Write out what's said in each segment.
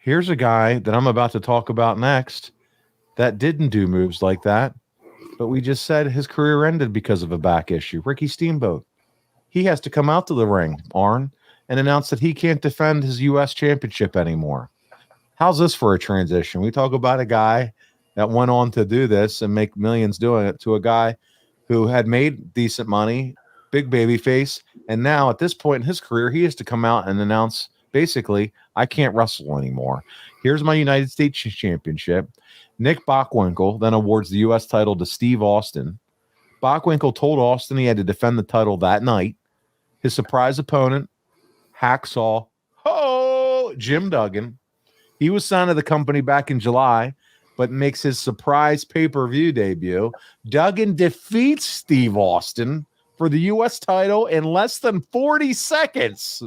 here's a guy that I'm about to talk about next that didn't do moves like that, but we just said his career ended because of a back issue. Ricky Steamboat. He has to come out to the ring, Arn, and announce that he can't defend his U.S. championship anymore. How's this for a transition? We talk about a guy that went on to do this and make millions doing it to a guy who had made decent money, big baby face, and now at this point in his career, he has to come out and announce, basically, I can't wrestle anymore. Here's my United States Championship. Nick Bockwinkel then awards the U.S. title to Steve Austin. Bockwinkel told Austin he had to defend the title that night. His surprise opponent, Hacksaw, Jim Duggan. He was signed to the company back in July, but makes his surprise pay-per-view debut. Duggan defeats Steve Austin for the U.S. title in less than 40 seconds.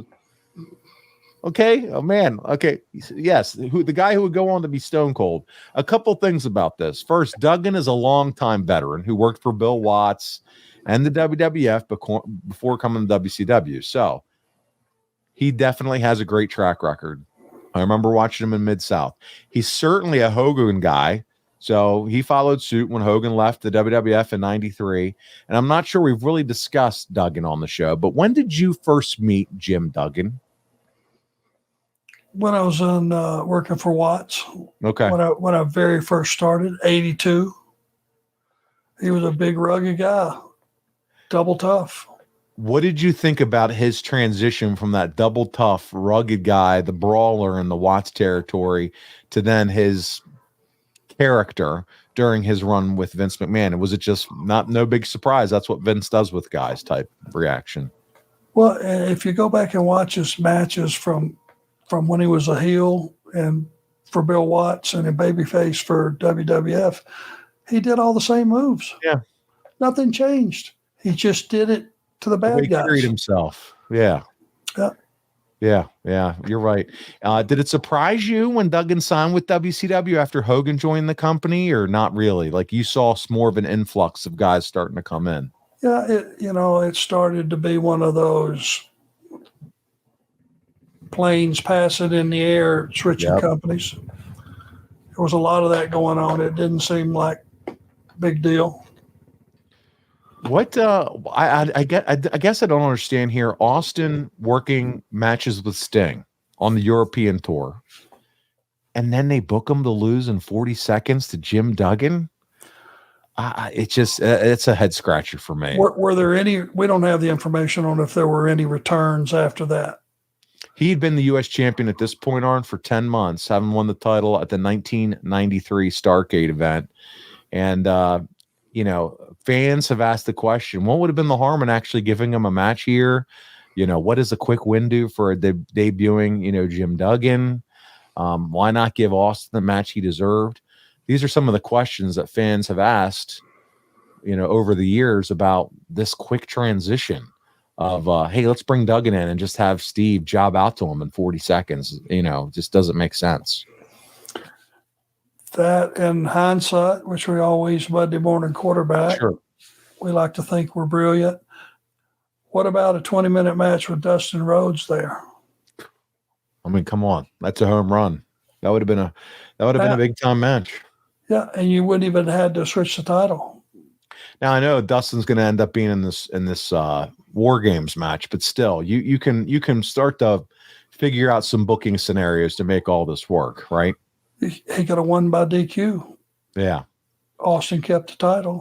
Okay. Oh, man. Okay. Yes. The guy who would go on to be Stone Cold. A couple things about this. First, Duggan is a longtime veteran who worked for Bill Watts and the WWF before coming to WCW. So he definitely has a great track record. I remember watching him in Mid-South. He's certainly a Hogan guy. So he followed suit when Hogan left the WWF in 93. And I'm not sure we've really discussed Duggan on the show, but when did you first meet Jim Duggan? When I was on working for Watts. Okay. When I very first started, 82. He was a big, rugged guy, double tough. What did you think about his transition from that double tough, rugged guy, the brawler in the Watts territory, to then his character during his run with Vince McMahon? Was it just no big surprise? That's what Vince does with guys type reaction. Well, if you go back and watch his matches from when he was a heel and for Bill Watts and a babyface for WWF, he did all the same moves. Yeah. Nothing changed. He just did it to the bad guys. He carried himself. Yeah. Yeah. You're right. Did it surprise you when Duggan signed with WCW after Hogan joined the company, or not really? Like, you saw more of an influx of guys starting to come in. Yeah. It started to be one of those planes passing in the air, switching companies. There was a lot of that going on. It didn't seem like a big deal. What I guess I don't understand here. Austin working matches with Sting on the European tour, and then they book him to lose in 40 seconds to Jim Duggan. It's a head scratcher for me. Were there any? We don't have the information on if there were any returns after that. He'd been the U.S. champion at this point on for 10 months, having won the title at the 1993 Starrcade event. And, fans have asked the question, what would have been the harm in actually giving him a match here? What is a quick win do for debuting, Jim Duggan? Why not give Austin the match he deserved? These are some of the questions that fans have asked, over the years about this quick transition of, hey, let's bring Duggan in and just have Steve job out to him in 40 seconds. Just doesn't make sense. That, in hindsight, which we always Monday morning quarterback, sure, we like to think we're brilliant. What about a 20-minute match with Dustin Rhodes there? I mean, come on, that's a home run. That would have been a big time match. Yeah, and you wouldn't even have had to switch the title. Now I know Dustin's going to end up being in this War Games match, but still, you can start to figure out some booking scenarios to make all this work, right? He could have won by DQ. Yeah. Austin kept the title.